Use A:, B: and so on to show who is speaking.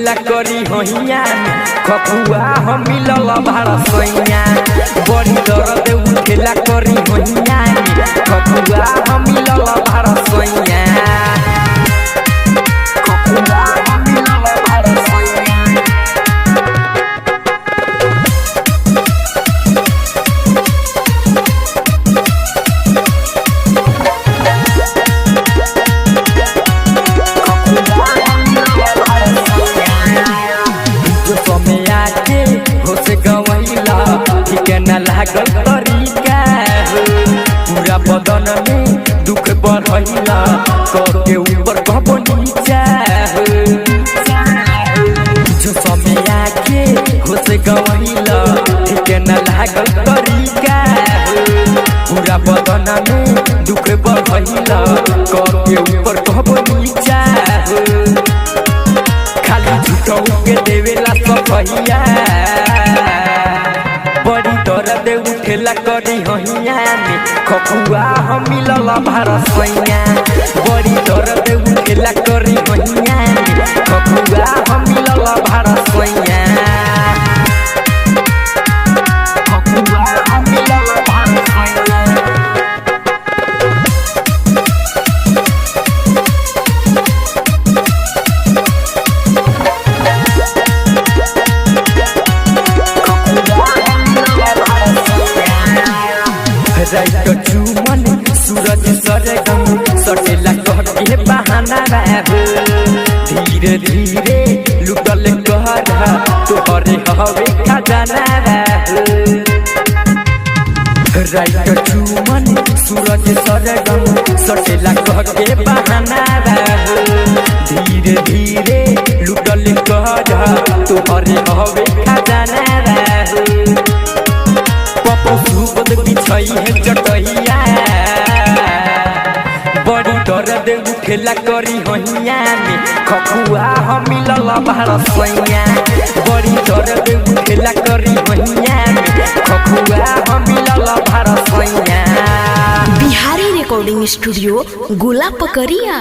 A: उठेला करी होइया खपुआ हम मिलल भाड़ा सैया बड़ी दर्द उठेला करी होइया खपुआ हम मिलल भाड़ा सैया खपुआ हम मिलल भाड़ा सैया लागल तरीका पूरा बदन में दुख बढ़ैला के ऊपर कबो नीचा जो समय आके होश गवैला ठीक न लागल तरीका पूरा बदन में दुख बढ़ैला के ऊपर कबो नीचा खाली झूठो के देवेला सफैया बड़ी दर्द उठेला करी होइया खपुआ हम मिलल भाड़ा सैया बड़ी दर्द उठेला करी होइया खपुआ हम मिलल भाड़ा सैया खपुआ हम मिलल भाड़ा सैया चुमन सूरज सरगम सटेला कहके बहाना बाबू धीरे धीरे लुटल कहरा तोहरे हवे खजाना बाबू राइट चुमन सूरज सरगम सटेला कहके बहाना बाबू धीरे धीरे लुटल कहरा तोहरे हवे खजाना बाबू बिछई है जटैया बड़ी दर्द उठेला करी होइया खपुआ हम मिलल भाड़ा सैया बड़ी दर्द उठेला करी होइया खपुआ हम मिलल भाड़ा सैया
B: बिहारी रिकॉर्डिंग स्टूडियो गोला पकड़िया।